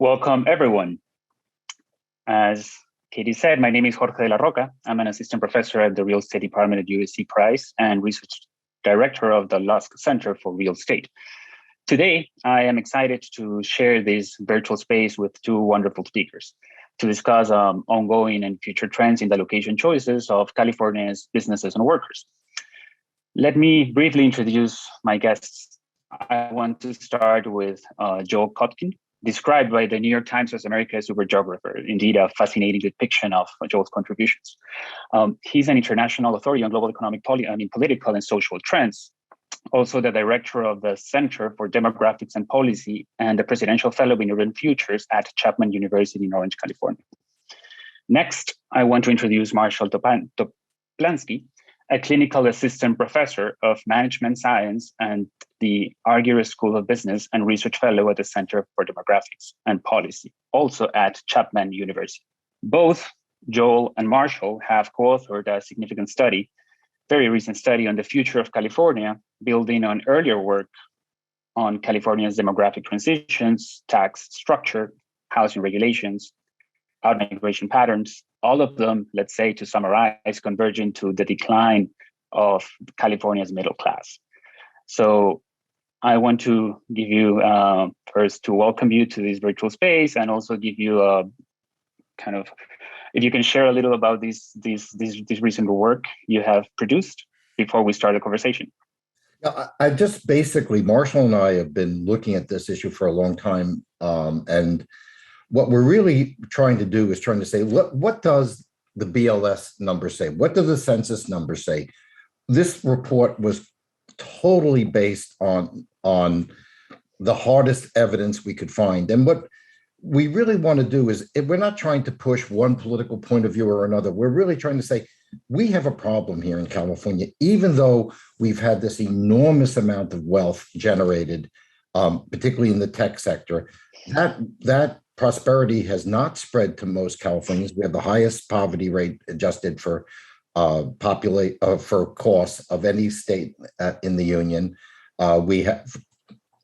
Welcome, everyone. As Katie said, my name is Jorge De la Roca. I'm an assistant professor at the Real Estate Department at USC Price and research director of the Lusk Center for Real Estate. Today, I am excited to share this virtual space with two wonderful speakers to discuss ongoing and future trends in the location choices of California's businesses and workers. Let me briefly introduce my guests. I want to start with Joel Kotkin, described by the New York Times as America's super geographer. Indeed, a fascinating depiction of Joel's contributions. He's an international authority on global economic political and social trends. Also the director of the Center for Demographics and Policy and the Presidential Fellow in Urban Futures at Chapman University in Orange, California. Next, I want to introduce Marshall Toplansky, a clinical assistant professor of management science and the Arguer School of Business and research fellow at the Center for Demographics and Policy, also at Chapman University. Both Joel and Marshall have co-authored a significant study, very recent study on the future of California, building on earlier work on California's demographic transitions, tax structure, housing regulations, out-migration patterns, all of them, let's say, to summarize, converging to the decline of California's middle class. So I want to give you, first to welcome you to this virtual space and also give you a kind of, if you can share a little about this recent work you have produced before we start the conversation. I just basically, Marshall and I have been looking at this issue for a long time. And what we're really trying to do is trying to say, what does the BLS number say? What does the census number say? This report was totally based on the hardest evidence we could find. And what we really want to do is, we're not trying to push one political point of view or another. We're really trying to say, we have a problem here in California, even though we've had this enormous amount of wealth generated, particularly in the tech sector. That prosperity has not spread to most Californians. We have the highest poverty rate adjusted for costs of any state in the union. We have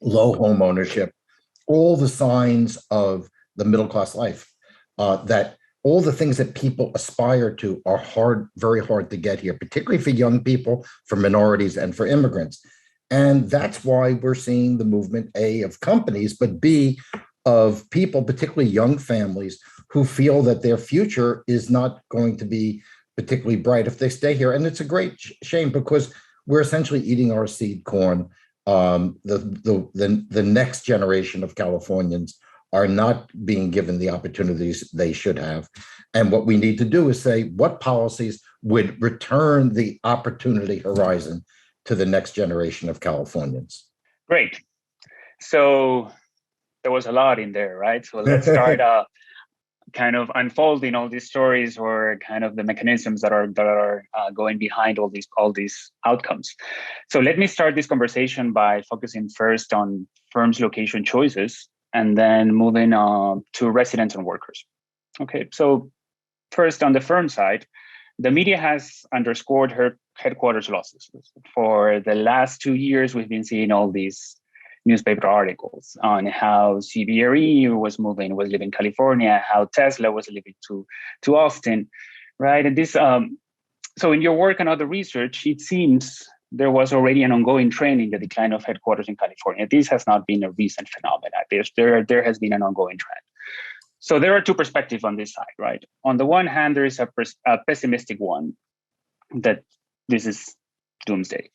low home ownership, all the signs of the middle class life, that all the things that people aspire to are very hard to get here, particularly for young people, for minorities, and for immigrants. And that's why we're seeing the movement, A, of companies, but B, of people, particularly young families, who feel that their future is not going to be particularly bright if they stay here. And it's a great shame, because we're essentially eating our seed corn. The next generation of Californians are not being given the opportunities they should have. And what we need to do is say, what policies would return the opportunity horizon to the next generation of Californians? Great. So there was a lot in there, right? So let's start kind of unfolding all these stories, or kind of the mechanisms that are going behind all these outcomes. So let me start this conversation by focusing first on firms' location choices, and then moving to residents and workers. Okay, so first on the firm side, the media has underscored her headquarters losses. For the last 2 years, we've been seeing all these newspaper articles on how CBRE was leaving California, how Tesla was leaving to Austin, right? And this, so in your work and other research, it seems there was already an ongoing trend in the decline of headquarters in California. This has not been a recent phenomenon. There has been an ongoing trend. So there are two perspectives on this side, right? On the one hand, there is a pessimistic one, that this is doomsday.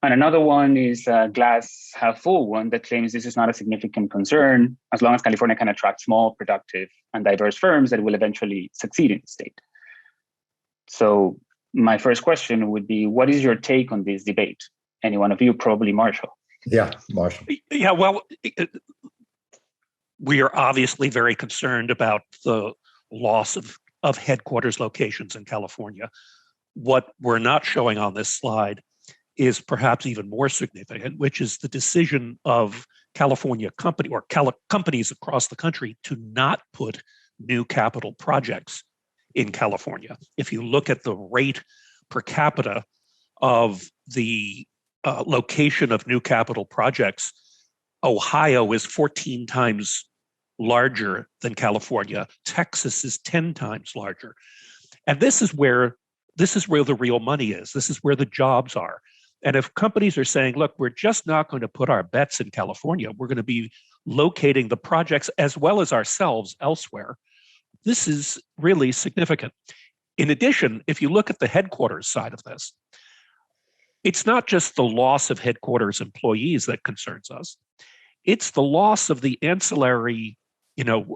And another one is a glass half full one that claims this is not a significant concern as long as California can attract small, productive, and diverse firms that will eventually succeed in the state. So my first question would be, what is your take on this debate? Any one of you, probably Marshall. Yeah, Marshall. Yeah, well, we are obviously very concerned about the loss of headquarters locations in California. What we're not showing on this slide is perhaps even more significant, which is the decision of California companies across the country to not put new capital projects in California. If you look at the rate per capita of the location of new capital projects, Ohio is 14 times larger than California. Texas is 10 times larger. And this is where the real money is. This is where the jobs are. And if companies are saying, look, we're just not going to put our bets in California, we're going to be locating the projects as well as ourselves elsewhere, this is really significant. In addition, if you look at the headquarters side of this, it's not just the loss of headquarters employees that concerns us. It's the loss of the ancillary,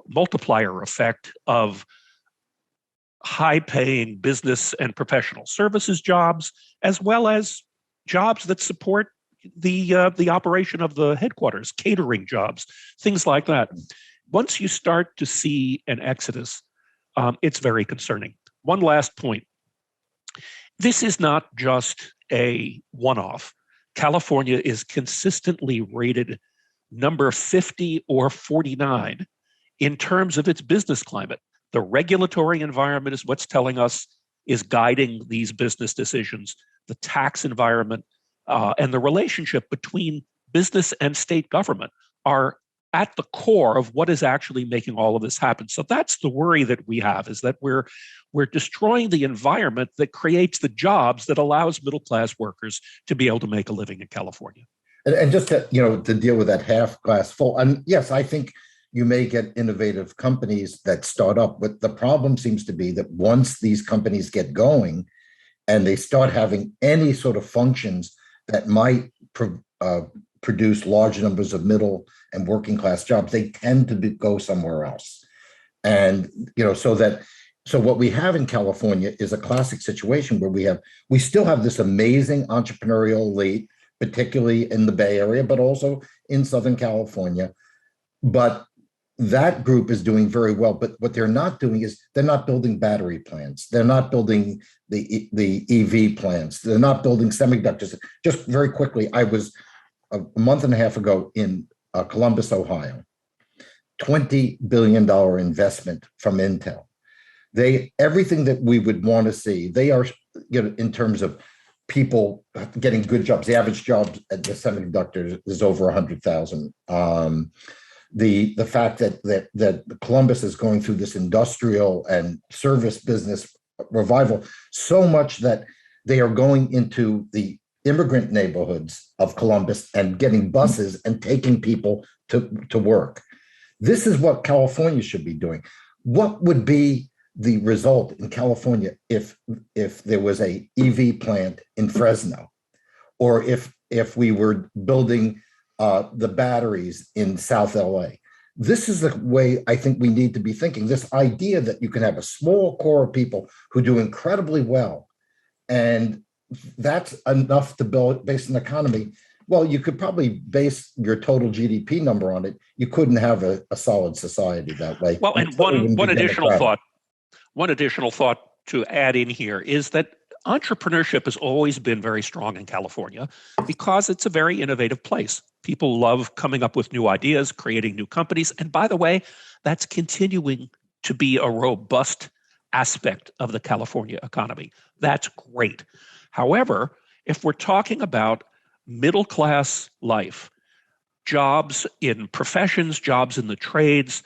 multiplier effect of high-paying business and professional services jobs, as well as jobs that support the operation of the headquarters, catering jobs, things like that. Once you start to see an exodus, it's very concerning. One last point. This is not just a one-off. California is consistently rated number 50 or 49 in terms of its business climate. The regulatory environment is what's telling us is guiding these business decisions. The tax environment and the relationship between business and state government are at the core of what is actually making all of this happen. So that's the worry that we have, is that we're destroying the environment that creates the jobs that allows middle-class workers to be able to make a living in California. And just to deal with that half glass full, and yes, I think you may get innovative companies that start up, but the problem seems to be that once these companies get going and they start having any sort of functions that might produce large numbers of middle and working class jobs, they tend to go somewhere else. And so what we have in California is a classic situation where we still have this amazing entrepreneurial elite, particularly in the Bay Area, but also in Southern California. But that group is doing very well. But what they're not doing is they're not building battery plants. They're not building the EV plants. They're not building semiconductors. Just very quickly, I was a month and a half ago in Columbus, Ohio, $20 billion investment from Intel. Everything that we would want to see, they are, in terms of people getting good jobs. The average job at the semiconductors is over 100,000. The fact that Columbus is going through this industrial and service business revival, so much that they are going into the immigrant neighborhoods of Columbus and getting buses and taking people to work. This is what California should be doing. What would be the result in California if there was a EV plant in Fresno, or if we were building the batteries in South LA? This is the way I think we need to be thinking. This idea that you can have a small core of people who do incredibly well, and that's enough to base an economy. Well, you could probably base your total GDP number on it. You couldn't have a solid society that way. Well, and one additional thought to add in here is that entrepreneurship has always been very strong in California because it's a very innovative place. People love coming up with new ideas, creating new companies. And by the way, that's continuing to be a robust aspect of the California economy. That's great. However, if we're talking about middle-class life, jobs in professions, jobs in the trades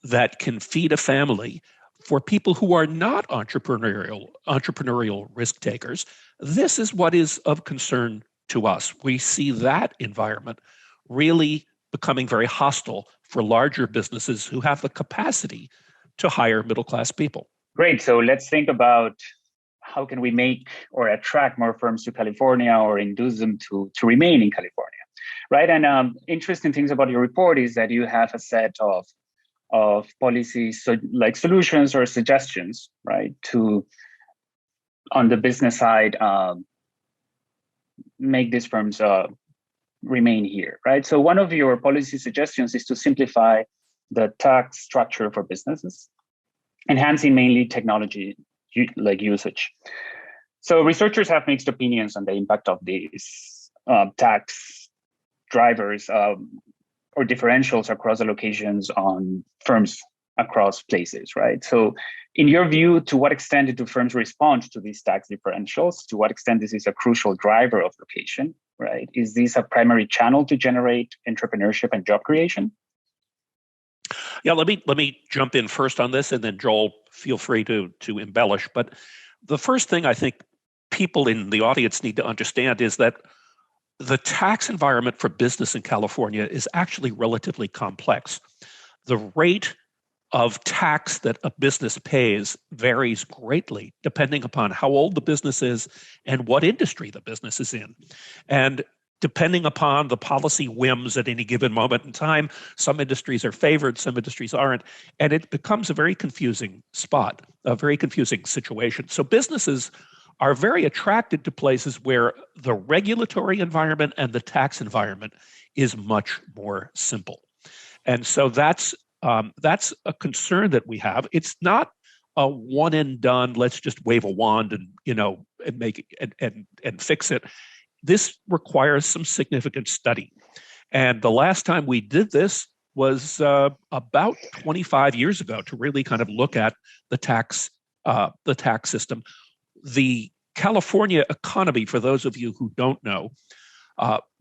that can feed a family, for people who are not entrepreneurial risk takers, this is what is of concern to us. We see that environment really becoming very hostile for larger businesses who have the capacity to hire middle-class people. Great. So let's think about how can we make or attract more firms to California or induce them to remain in California, right? And interesting things about your report is that you have a set of policies, so like solutions or suggestions, right, to, on the business side, make these firms remain here, right? So one of your policy suggestions is to simplify the tax structure for businesses, enhancing mainly technology like usage. So researchers have mixed opinions on the impact of these tax drivers or differentials across the locations on firms across places, right? So in your view, to what extent do firms respond to these tax differentials? To what extent this is a crucial driver of location, right? Is this a primary channel to generate entrepreneurship and job creation? Yeah, let me jump in first on this, and then Joel, feel free to embellish. But the first thing I think people in the audience need to understand is that the tax environment for business in California is actually relatively complex. The rate of tax that a business pays varies greatly depending upon how old the business is and what industry the business is in. And depending upon the policy whims at any given moment in time, some industries are favored, some industries aren't, and it becomes a very confusing spot, a very confusing situation. So businesses are very attracted to places where the regulatory environment and the tax environment is much more simple. And so that's a concern that we have. It's not a one and done, let's just wave a wand and and make it and fix it. This requires some significant study. And the last time we did this was about 25 years ago, to really kind of look at the tax system. The California economy, for those of you who don't know,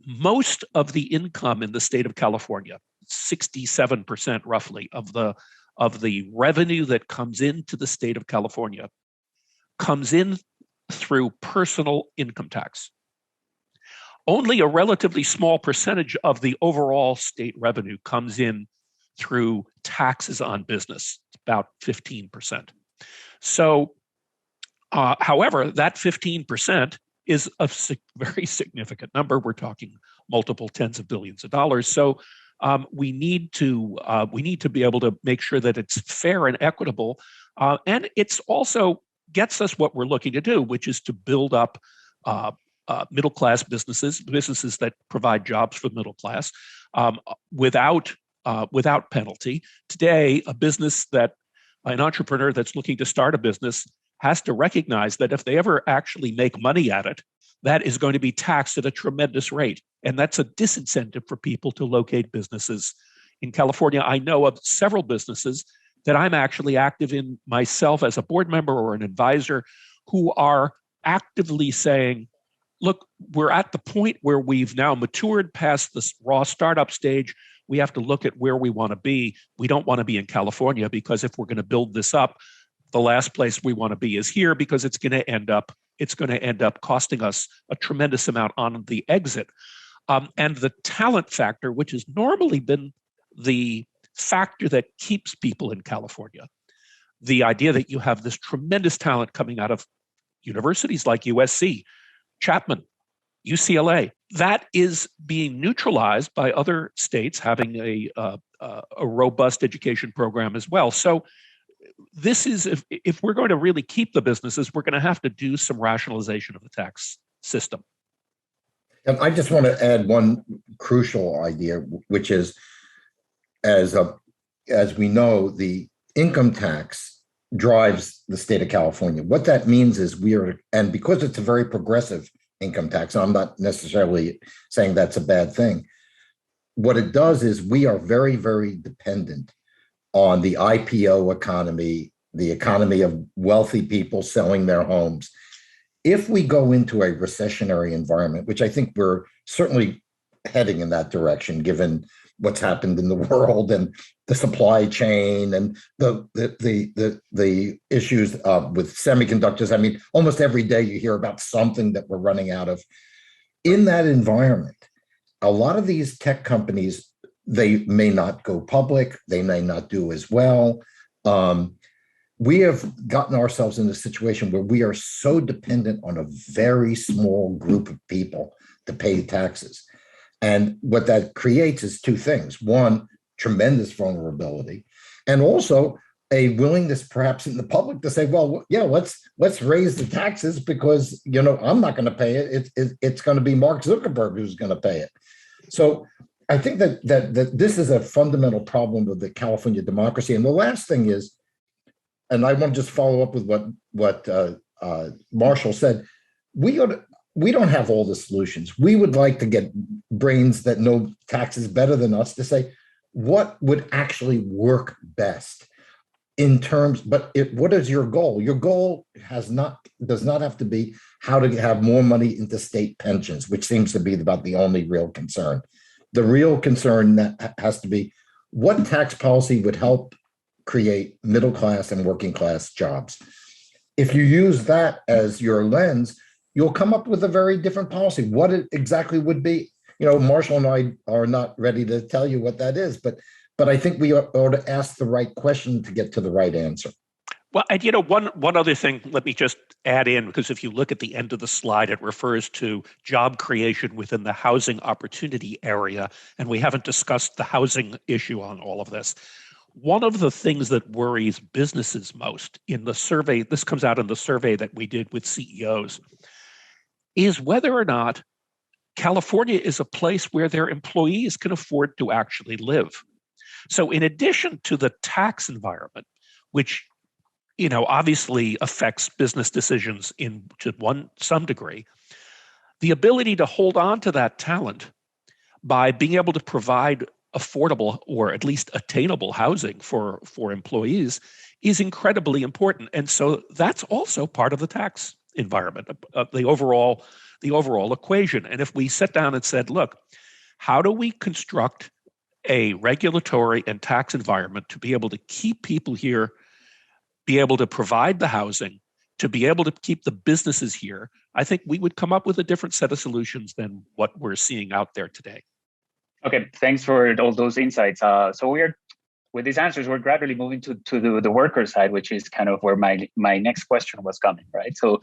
most of the income in the state of California, 67% roughly of the revenue that comes into the state of California, comes in through personal income tax. Only a relatively small percentage of the overall state revenue comes in through taxes on business, about 15%. So, however, that 15% is a very significant number. We're talking multiple tens of billions of dollars. So we need to be able to make sure that it's fair and equitable, and it's also gets us what we're looking to do, which is to build up middle-class businesses that provide jobs for the middle class without penalty. Today, an entrepreneur that's looking to start a business has to recognize that if they ever actually make money at it, that is going to be taxed at a tremendous rate. And that's a disincentive for people to locate businesses in California. I know of several businesses that I'm actually active in myself as a board member or an advisor who are actively saying, look, we're at the point where we've now matured past this raw startup stage. We have to look at where we want to be. We don't want to be in California, because if we're going to build this up, the last place we want to be is here, because it's going to end up costing us a tremendous amount on the exit. And the talent factor, which has normally been the factor that keeps people in California, the idea that you have this tremendous talent coming out of universities like USC, Chapman, UCLA, that is being neutralized by other states having a robust education program as well. So this is, if we're going to really keep the businesses, we're going to have to do some rationalization of the tax system. And I just want to add one crucial idea, which is, as we know, the income tax drives the state of California. What that means is and because it's a very progressive income tax, I'm not necessarily saying that's a bad thing. What it does is we are very, very dependent on the IPO economy, the economy of wealthy people selling their homes. If we go into a recessionary environment, which I think we're certainly heading in that direction, given what's happened in the world and the supply chain and the issues with semiconductors. I mean, almost every day you hear about something that we're running out of. In that environment, a lot of these tech companies, they may not go public, they may not do as well. We have gotten ourselves in a situation where we are so dependent on a very small group of people to pay taxes. And what that creates is two things. One, tremendous vulnerability, and also a willingness perhaps in the public to say, well, yeah, let's raise the taxes because, I'm not going to pay it. It's going to be Mark Zuckerberg who's going to pay it. So I think that this is a fundamental problem of the California democracy. And the last thing is, and I want to just follow up with what Marshall said, we don't have all the solutions. We would like to get brains that know taxes better than us to say what would actually work best in terms. But what is your goal? Your goal does not have to be how to have more money into state pensions, which seems to be about the only real concern. The real concern that has to be, what tax policy would help create middle class and working class jobs. If you use that as your lens, you'll come up with a very different policy. What it exactly would be, Marshall and I are not ready to tell you what that is, but I think we ought to ask the right question to get to the right answer. Well, and one other thing, let me just add in, because if you look at the end of the slide, it refers to job creation within the housing opportunity area, and we haven't discussed the housing issue on all of this. One of the things that worries businesses most in the survey, this comes out in the survey that we did with CEOs, is whether or not California is a place where their employees can afford to actually live. So in addition to the tax environment, which obviously affects business decisions to some degree, the ability to hold on to that talent by being able to provide affordable or at least attainable housing for employees is incredibly important. And so that's also part of the tax environment, the overall equation. And if we sat down and said, look, how do we construct a regulatory and tax environment to be able to keep people here, be able to provide the housing, to be able to keep the businesses here, I think we would come up with a different set of solutions than what we're seeing out there today. Okay, thanks for all those insights. So with these answers, we're gradually moving to the worker side, which is kind of where my next question was coming, right? So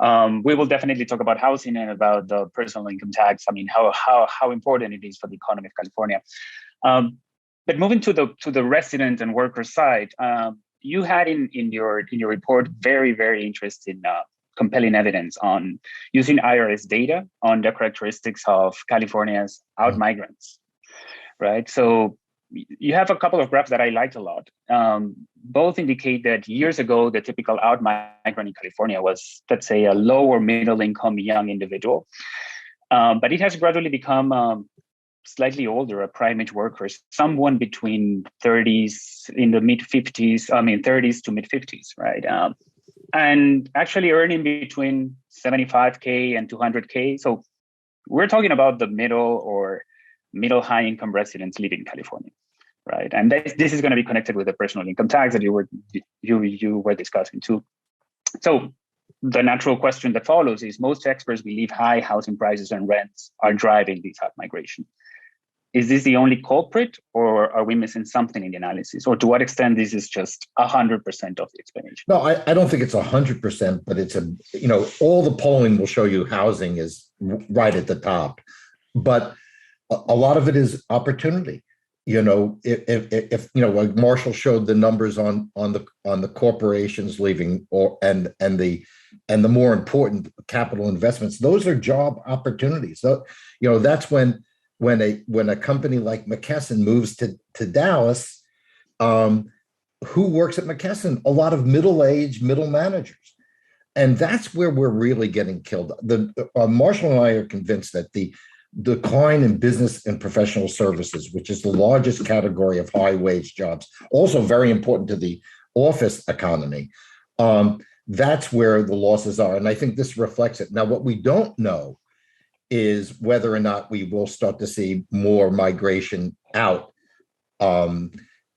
we will definitely talk about housing and about the personal income tax. I mean, how important it is for the economy of California. But moving to the resident and worker side, you had in your report very, very interesting, compelling evidence on using IRS data on the characteristics of California's out-migrants, right? So you have a couple of graphs that I liked a lot. Both indicate that years ago, the typical out-migrant in California was, let's say, a low or middle-income young individual. But it has gradually become slightly older, a prime age worker, someone between 30s in the mid-50s, 30s to mid-50s, right? And actually earning between 75K and 200K. So we're talking about the middle or middle high income residents living in California, right? And this is going to be connected with the personal income tax that you were discussing too. So the natural question that follows is, most experts believe high housing prices and rents are driving this out migration. Is this the only culprit, or are we missing something in the analysis? Or to what extent this is just 100% of the explanation? No, I don't think it's 100%, but it's all the polling will show you housing is right at the top. But a lot of it is opportunity. If like Marshall showed the numbers on the corporations leaving, and the more important capital investments, those are job opportunities. So that's when a company like McKesson moves to Dallas, who works at McKesson? A lot of middle managers. And that's where we're really getting killed. Marshall and I are convinced that the decline in business and professional services, which is the largest category of high wage jobs, also very important to the office economy, that's where the losses are. And I think this reflects it. Now, what we don't know is whether or not we will start to see more migration out in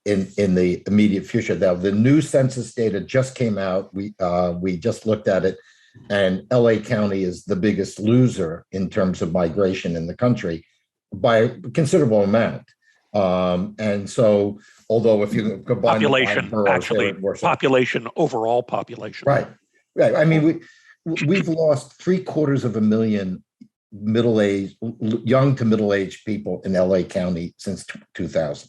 the immediate future. Now, the new census data just came out. We just looked at it, and LA County is the biggest loser in terms of migration in the country by a considerable amount. And so, although if you combine population, overall population, right? I mean, we've lost 750,000 young to middle-aged people in LA County since 2000.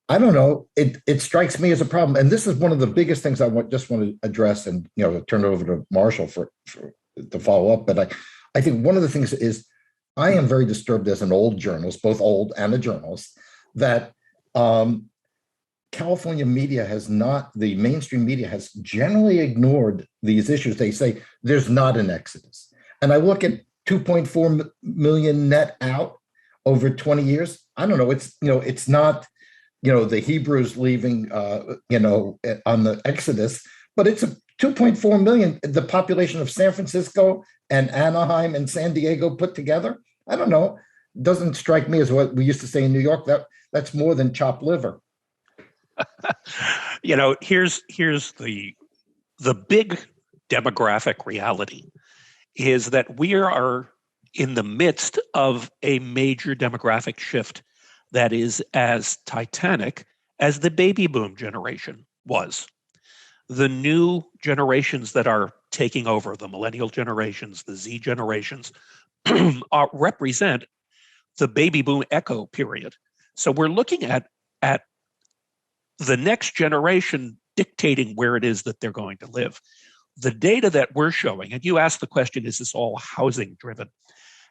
I don't know. It strikes me as a problem, and this is one of the biggest things I want to address, and turn it over to Marshall to follow up. But I think one of the things is I am very disturbed as an old journalist, both old and a journalist, that California media the mainstream media has generally ignored these issues. They say there's not an exodus, and I look at 2.4 million net out over 20 years. I don't know. It's not, the Hebrews leaving, on the Exodus, but it's a 2.4 million, the population of San Francisco and Anaheim and San Diego put together. I don't know. doesn't strike me as what we used to say in New York. That's more than chopped liver. Here's the big demographic reality is that we are in the midst of a major demographic shift that is as titanic as the baby boom generation was. The new generations that are taking over, the millennial generations, the Z generations, represent the baby boom echo period. So we're looking at the next generation dictating where it is that they're going to live. The data that we're showing, and you asked the question, is this all housing driven?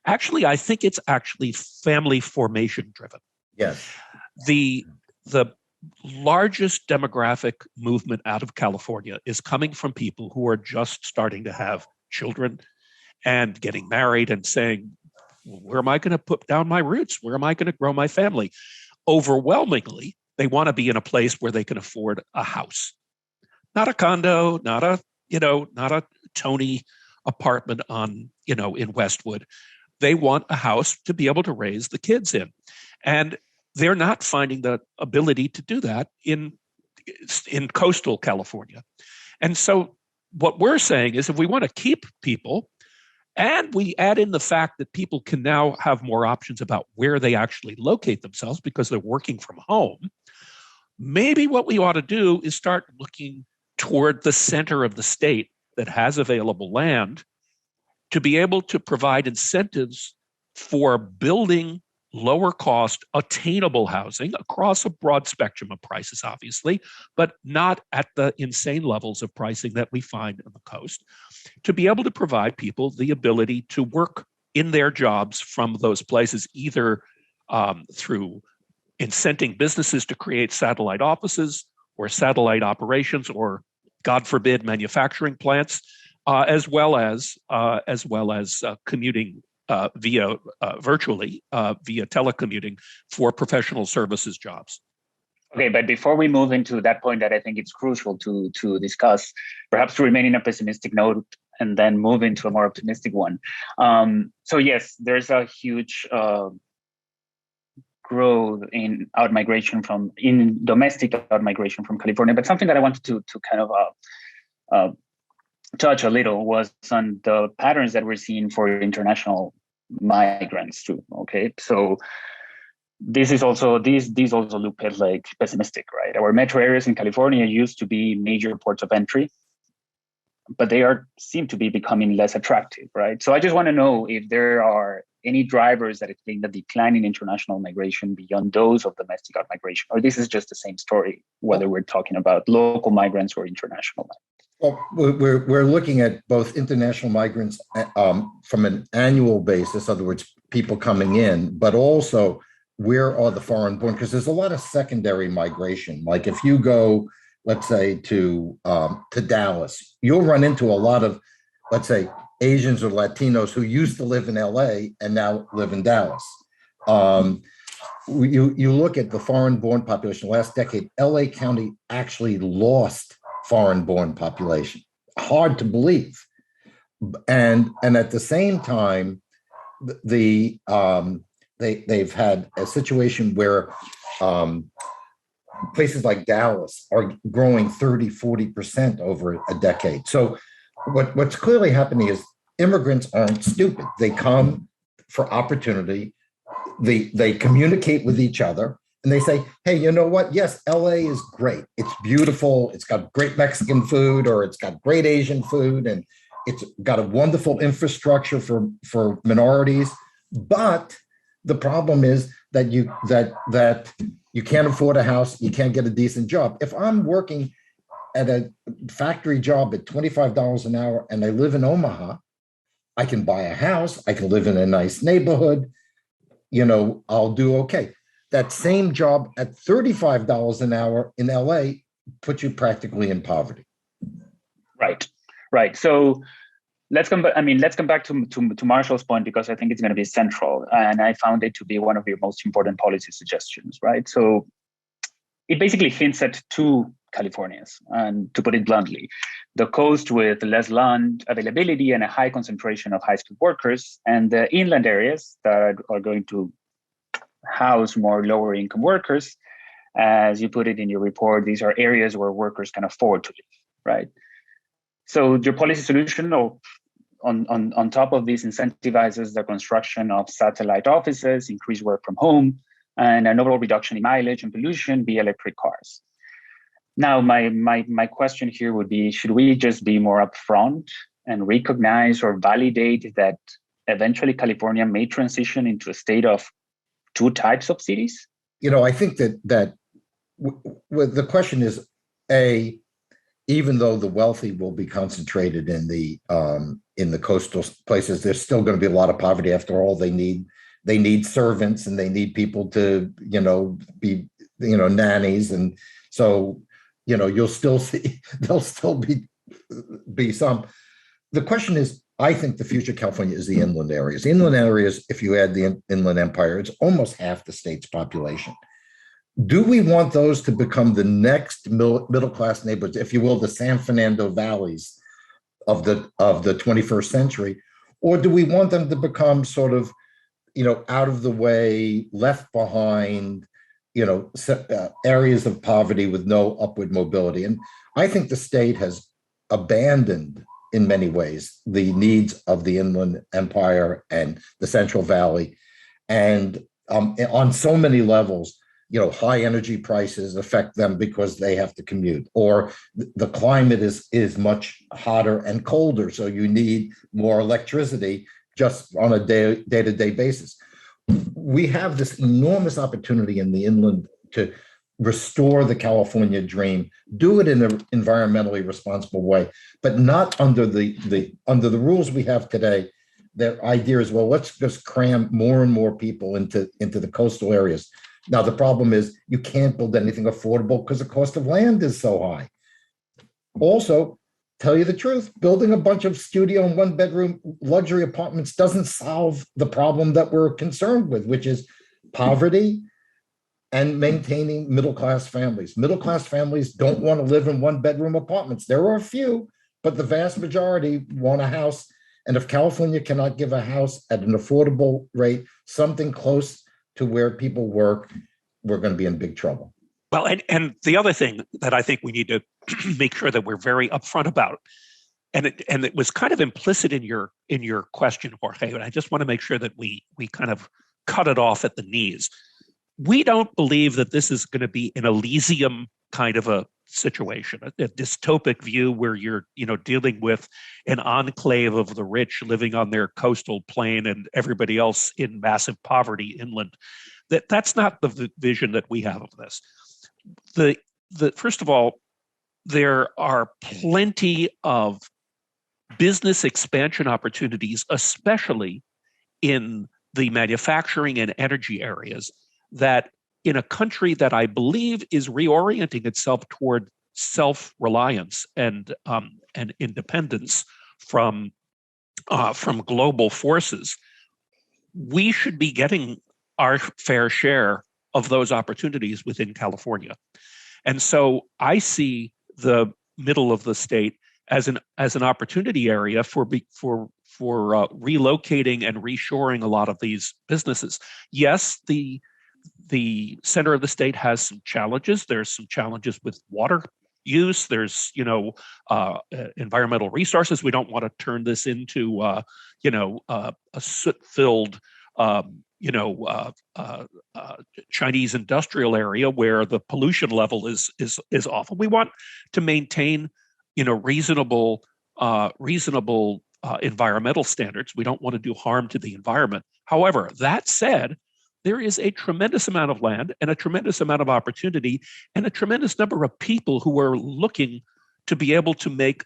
Actually, I think it's actually family formation driven. Yes. The largest demographic movement out of California is coming from people who are just starting to have children and getting married and saying, where am I going to put down my roots? Where am I going to grow my family? Overwhelmingly, they want to be in a place where they can afford a house, not a condo, not a Tony apartment in Westwood. They want a house to be able to raise the kids in. And they're not finding the ability to do that in coastal California. And so what we're saying is if we want to keep people, and we add in the fact that people can now have more options about where they actually locate themselves because they're working from home, maybe what we ought to do is start looking toward the center of the state that has available land to be able to provide incentives for building lower cost, attainable housing across a broad spectrum of prices, obviously, but not at the insane levels of pricing that we find on the coast, to be able to provide people the ability to work in their jobs from those places, either through incenting businesses to create satellite offices or satellite operations, or God forbid, manufacturing plants, as well as commuting virtually via telecommuting for professional services jobs. Okay, but before we move into that point that I think it's crucial to discuss, perhaps to remain in a pessimistic note and then move into a more optimistic one. So yes, there's a huge growth in domestic outmigration from California. But something that I wanted to kind of touch a little was on the patterns that we're seeing for international migrants too. Okay, so these also look like pessimistic, right? Our metro areas in California used to be major ports of entry, but they seem to be becoming less attractive, right? So I just want to know if there are any drivers that explain the decline in international migration beyond those of domestic outmigration, or this is just the same story, whether we're talking about local migrants or international migrants. Well, we're looking at both international migrants from an annual basis, in other words, people coming in, but also where are the foreign born? Because there's a lot of secondary migration. Like if you go, let's say, to Dallas, you'll run into a lot of, let's say, Asians or Latinos who used to live in LA and now live in Dallas. You look at the foreign-born population. Last decade, LA County actually lost foreign-born population. Hard to believe, and at the same time, they've had a situation where places like Dallas are growing 30-40% over a decade. So what's clearly happening is immigrants aren't stupid. They come for opportunity. They communicate with each other. And they say, hey, you know what? Yes, LA is great. It's beautiful. It's got great Mexican food, or it's got great Asian food, and it's got a wonderful infrastructure for minorities. But the problem is that you can't afford a house, you can't get a decent job. If I'm working at a factory job at $25 an hour and I live in Omaha, I can buy a house, I can live in a nice neighborhood, I'll do okay. That same job at $35 an hour in LA puts you practically in poverty. Right. So let's come back to Marshall's point, because I think it's going to be central, and I found it to be one of your most important policy suggestions. Right. So it basically hints at two Californians. And to put it bluntly, the coast with less land availability and a high concentration of high-skilled workers, and the inland areas that are going to house more lower-income workers. As you put it in your report, these are areas where workers can afford to live, right? So your policy solution on top of this incentivizes the construction of satellite offices, increased work from home, and an overall reduction in mileage and pollution via electric cars. Now, my question here would be, should we just be more upfront and recognize or validate that eventually California may transition into a state of two types of cities? I think that the question is, even though the wealthy will be concentrated in the coastal places, there's still going to be a lot of poverty. After all, they need servants and they need people to be nannies, and so you'll still see there'll still be some. The question is, I think the future of California is the inland areas. The inland areas, if you add the Inland Empire, it's almost half the state's population. Do we want those to become the next middle-class neighborhoods, if you will, the San Fernando valleys of the 21st century? Or do we want them to become sort of, out of the way, left behind, areas of poverty with no upward mobility? And I think the state has abandoned, in many ways, the needs of the Inland Empire and the Central Valley. And on so many levels, high energy prices affect them because they have to commute, or the climate is much hotter and colder, so you need more electricity just on a day-to-day basis. We have this enormous opportunity in the inland to restore the California dream, do it in an environmentally responsible way, but not under the rules we have today. Their idea is, well, let's just cram more and more people into the coastal areas. Now, the problem is you can't build anything affordable because the cost of land is so high. Also, tell you the truth, building a bunch of studio and one-bedroom luxury apartments doesn't solve the problem that we're concerned with, which is poverty and maintaining middle-class families. Middle-class families don't want to live in one-bedroom apartments. There are a few, but the vast majority want a house. And if California cannot give a house at an affordable rate, something close to where people work, we're going to be in big trouble. Well, and the other thing that I think we need to make sure that we're very upfront about, and it was kind of implicit in your question, Jorge, and I just want to make sure that we kind of cut it off at the knees. We don't believe that this is going to be an Elysium kind of a situation, a dystopic view where you're dealing with an enclave of the rich living on their coastal plain and everybody else in massive poverty inland. That's not the vision that we have of this. First of all, there are plenty of business expansion opportunities, especially in the manufacturing and energy areas, that in a country that I believe is reorienting itself toward self-reliance and independence from global forces, we should be getting our fair share of those opportunities within California. And so I see the middle of the state as an opportunity area for relocating and reshoring a lot of these businesses. Yes, the center of the state has some challenges. There's some challenges with water use. There's environmental resources. We don't want to turn this into a soot-filled Chinese industrial area where the pollution level is awful. We want to maintain reasonable environmental standards. We don't want to do harm to the environment. However, that said, there is a tremendous amount of land and a tremendous amount of opportunity and a tremendous number of people who are looking to be able to make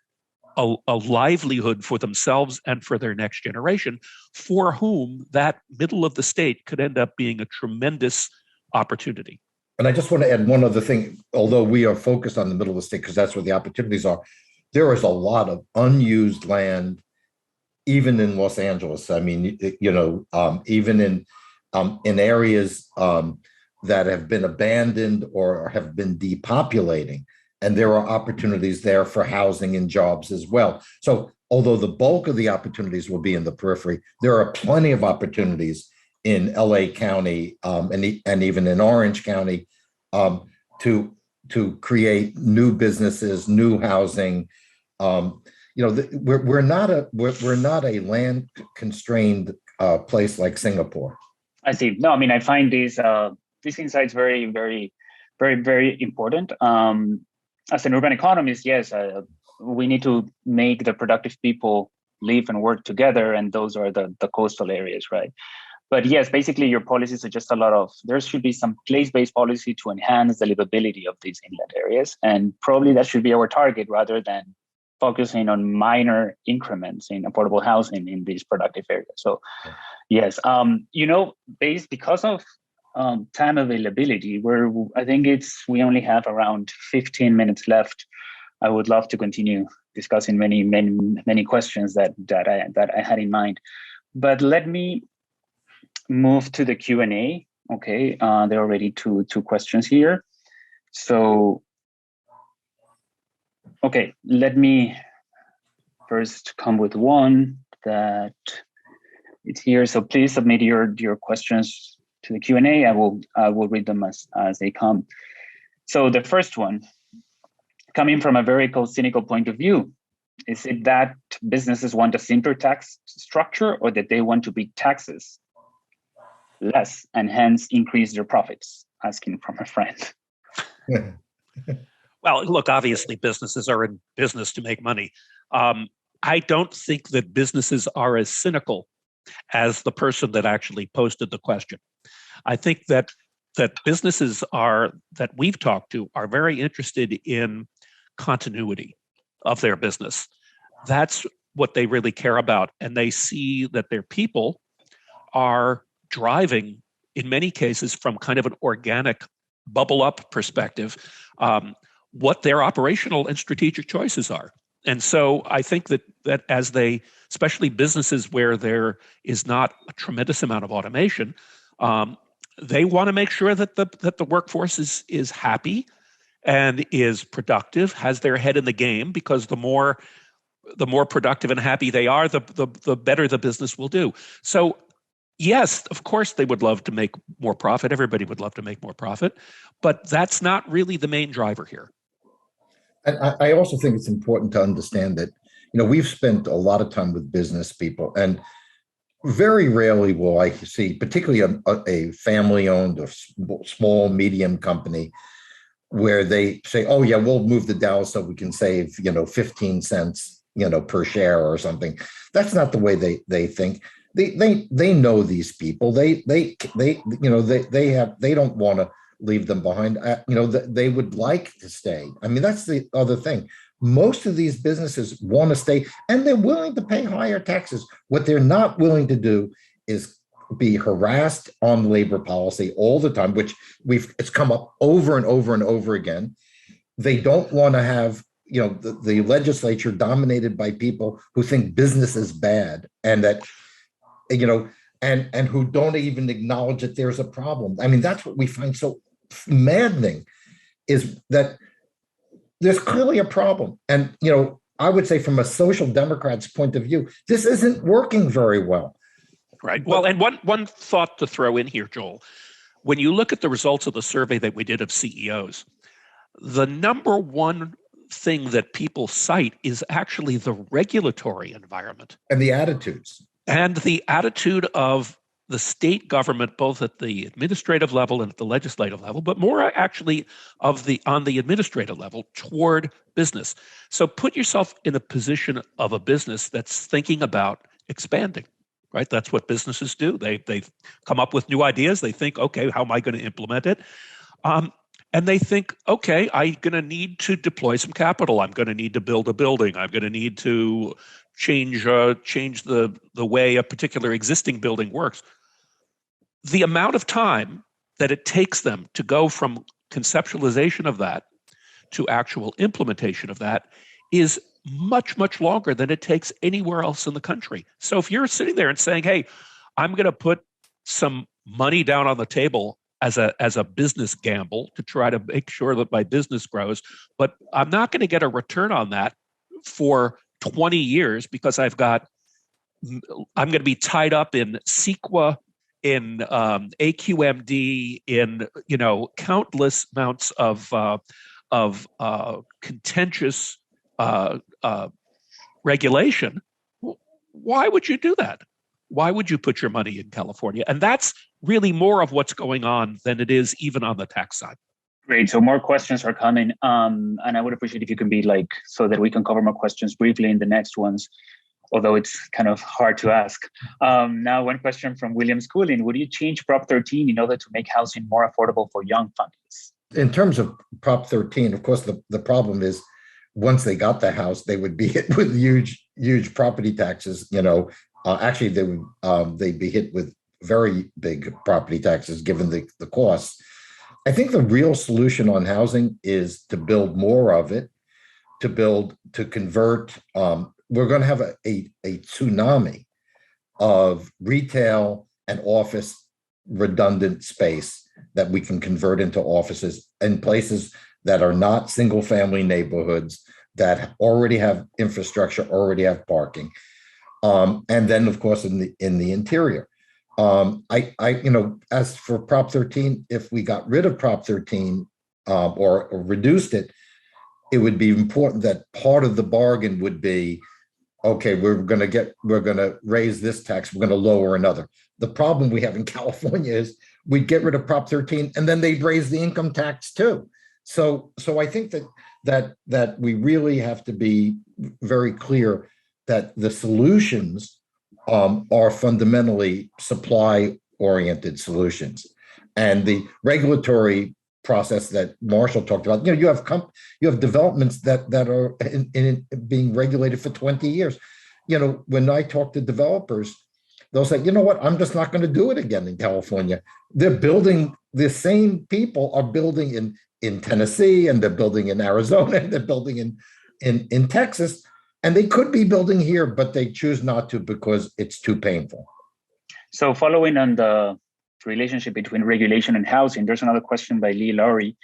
a livelihood for themselves and for their next generation, for whom that middle of the state could end up being a tremendous opportunity. And I just want to add one other thing. Although we are focused on the middle of the state because that's where the opportunities are, there is a lot of unused land, even in Los Angeles. I mean, even in areas that have been abandoned or have been depopulating. and there are opportunities there for housing and jobs as well. So although the bulk of the opportunities will be in the periphery, there are plenty of opportunities in LA County and even in Orange County to create new businesses, new housing. We're not a land constrained place like Singapore. I see. No, I mean, I find these insights very, very, very, very important. As an urban economist, yes, we need to make the productive people live and work together, and those are the coastal areas, right? But yes, basically your policies are just there should be some place-based policy to enhance the livability of these inland areas. And probably that should be our target rather than focusing on minor increments in affordable housing in these productive areas. So yes, because of time availability, I think we only have around 15 minutes left. I would love to continue discussing many questions that I had in mind, but let me move to the Q&A. Okay, there are already two questions here. So, okay, let me first come with one that it's here. So please submit your questions to the Q&A. I will read them as they come. So the first one, coming from a very cynical point of view, is it that businesses want a simpler tax structure, or that they want to pay taxes less and hence increase their profits? Asking from a friend. Well, look, obviously businesses are in business to make money. I don't think that businesses are as cynical as the person that actually posted the question. I think that businesses that we've talked to are very interested in continuity of their business. That's what they really care about. And they see that their people are driving, in many cases, from kind of an organic bubble up perspective, what their operational and strategic choices are. And so I think that as especially businesses where there is not a tremendous amount of automation, they want to make sure that the workforce is happy and is productive, has their head in the game, because the more productive and happy they are, the better the business will do. So yes, of course they would love to make more profit. Everybody would love to make more profit, but that's not really the main driver here. And I also think it's important to understand that, we've spent a lot of time with business people, and very rarely will I see, particularly a family-owned or small, medium company, where they say, oh yeah, we'll move to Dallas so we can save, 15 cents, per share or something. That's not the way they think. They know these people. They don't want to leave them behind. They would like to stay. I mean, that's the other thing. Most of these businesses want to stay, and they're willing to pay higher taxes. What they're not willing to do is be harassed on labor policy all the time, which it's come up over and over and over again. They don't want to have, the legislature dominated by people who think business is bad, and that, and who don't even acknowledge that there's a problem. I mean, that's what we find so maddening, is that there's clearly a problem. And, I would say from a social democrat's point of view, this isn't working very well. Right. Well, and one thought to throw in here, Joel, when you look at the results of the survey that we did of CEOs, the number one thing that people cite is actually the regulatory environment. And the attitudes. And the attitude of the state government, both at the administrative level and at the legislative level, but more actually on the administrative level toward business. So put yourself in a position of a business that's thinking about expanding. Right, that's what businesses do. They come up with new ideas. They think, okay, how am I going to implement it? And they think, okay, I'm going to need to deploy some capital. I'm going to need to build a building. I'm going to need to change the way a particular existing building works. The amount of time that it takes them to go from conceptualization of that to actual implementation of that is much, much longer than it takes anywhere else in the country. So if you're sitting there and saying, hey, I'm going to put some money down on the table as a business gamble to try to make sure that my business grows. But I'm not going to get a return on that for 20 years because I'm going to be tied up in CEQA, in AQMD, in countless amounts of contentious regulation. Why would you do that? Why would you put your money in California? And that's really more of what's going on than it is even on the tax side. Great. So more questions are coming. And I would appreciate if you can be so that we can cover more questions briefly in the next ones, although it's kind of hard to ask. Now, one question from William Schooling. Would you change Prop 13 in order to make housing more affordable for young families? In terms of Prop 13, of course, the problem is once they got the house, they would be hit with huge property taxes. Actually, they'd be hit with very big property taxes given the costs. I think the real solution on housing is to build more of it, to convert. We're going to have a tsunami of retail and office redundant space that we can convert into offices in places that are not single family neighborhoods, that already have infrastructure, already have parking. And then, of course, in the interior. As for Prop 13, if we got rid of Prop 13 or reduced it, it would be important that part of the bargain would be, okay, we're going to raise this tax, we're going to lower another. The problem we have in California is we'd get rid of Prop 13 and then they'd raise the income tax too. So I think that we really have to be very clear that the solutions are fundamentally supply-oriented solutions, and the regulatory process that Marshall talked about. You have developments that are in being regulated for 20 years. When I talk to developers, they'll say, you know what, I'm just not going to do it again in California. They're building, the same people are building in Tennessee, and they're building in Arizona, and they're building in Texas. And they could be building here, but they choose not to because it's too painful. So following on the relationship between regulation and housing, there's another question by Lee Lowry.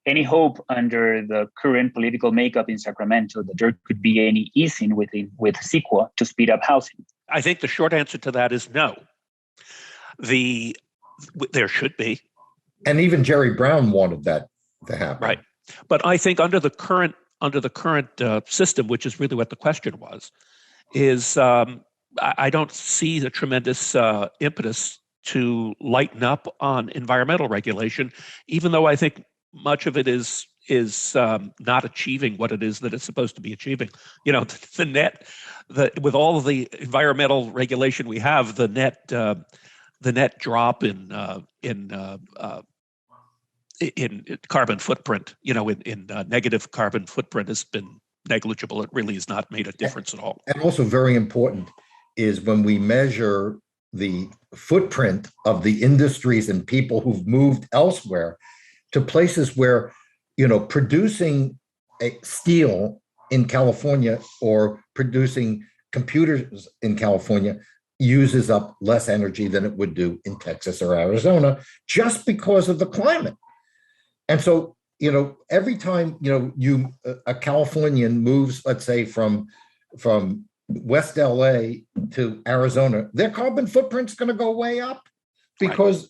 Any hope under the current political makeup in Sacramento that there could be any easing with CEQA to speed up housing? I think the short answer to that is no. There should be. And even Jerry Brown wanted that to happen. Right. But I think under the current system, which is really what the question was, is I don't see the tremendous impetus to lighten up on environmental regulation, even though I think much of it is not achieving what it is that it's supposed to be achieving. With all of the environmental regulation we have, the net drop in carbon footprint, in negative carbon footprint has been negligible. It really has not made a difference at all. And also very important is when we measure the footprint of the industries and people who've moved elsewhere to places where, producing steel in California or producing computers in California uses up less energy than it would do in Texas or Arizona just because of the climate. And so, every time, a Californian moves, let's say from West LA to Arizona, their carbon footprint's going to go way up because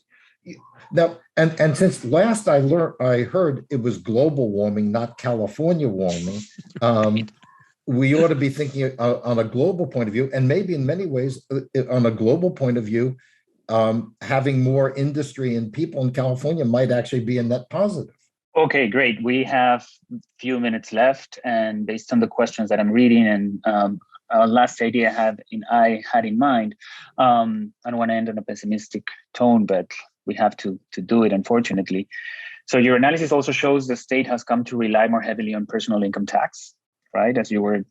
now, and since last I heard it was global warming, not California warming. We ought to be thinking on a global point of view, and maybe in many ways on a global point of view, having more industry and people in California might actually be a net positive. Okay, great. We have a few minutes left, and based on the questions that I'm reading and last idea I had in mind, I don't want to end on a pessimistic tone, but we have to do it, unfortunately. So your analysis also shows the state has come to rely more heavily on personal income tax, right? As you were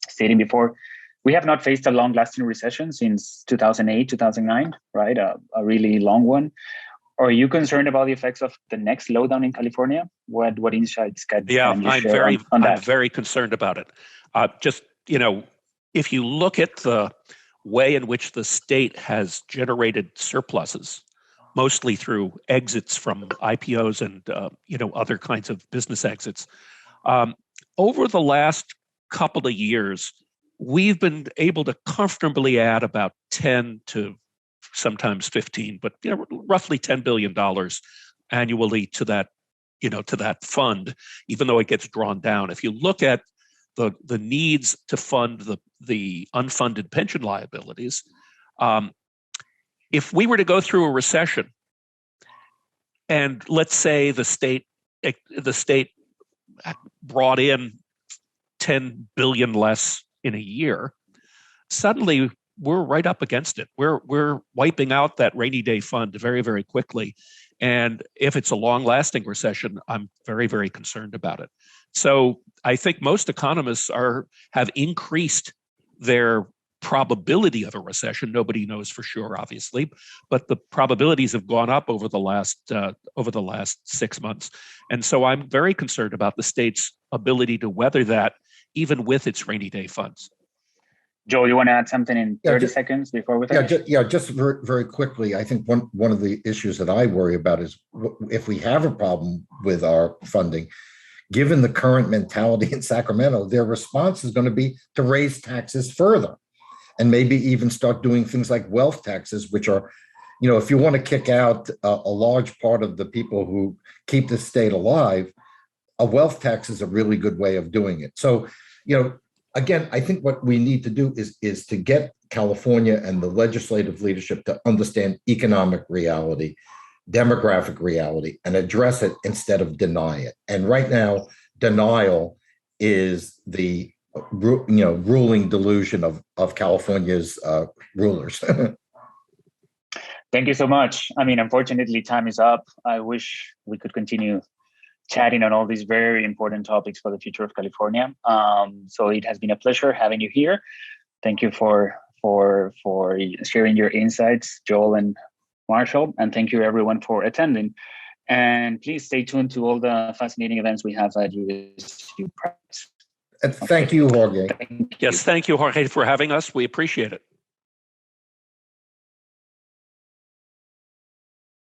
stating before, we have not faced a long-lasting recession since 2008, 2009, right? A really long one. Are you concerned about the effects of the next slowdown in California? What insights can you share on that? I'm very concerned about it. If you look at the way in which the state has generated surpluses mostly through exits from IPOs and other kinds of business exits. Over the last couple of years, we've been able to comfortably add about 10 to sometimes 15, but roughly $10 billion annually to that fund, even though it gets drawn down. If you look at the needs to fund the unfunded pension liabilities, if we were to go through a recession, and let's say the state brought in 10 billion less in a year, suddenly we're right up against it. We're wiping out that rainy day fund very, very quickly. And if it's a long-lasting recession, I'm very, very concerned about it. So I think most economists have increased their probability of a recession. Nobody knows for sure, obviously, but the probabilities have gone up over the last 6 months. And so I'm very concerned about the state's ability to weather that, even with its rainy day funds. Joel, you want to add something in 30 seconds before we finish? Just very, very quickly. I think one of the issues that I worry about is if we have a problem with our funding, given the current mentality in Sacramento, their response is going to be to raise taxes further and maybe even start doing things like wealth taxes, which are, if you want to kick out a large part of the people who keep the state alive, a wealth tax is a really good way of doing it. So, again, I think what we need to do is to get California and the legislative leadership to understand economic reality, demographic reality, and address it instead of deny it. And right now, denial is the ruling delusion of California's rulers. Thank you so much. I mean, unfortunately, time is up. I wish we could continue chatting on all these very important topics for the future of California. So it has been a pleasure having you here. Thank you for sharing your insights, Joel and Marshall, and thank you everyone for attending. And please stay tuned to all the fascinating events we have at USU Press. Thank you, Jorge. Yes, thank you, Jorge, for having us. We appreciate it.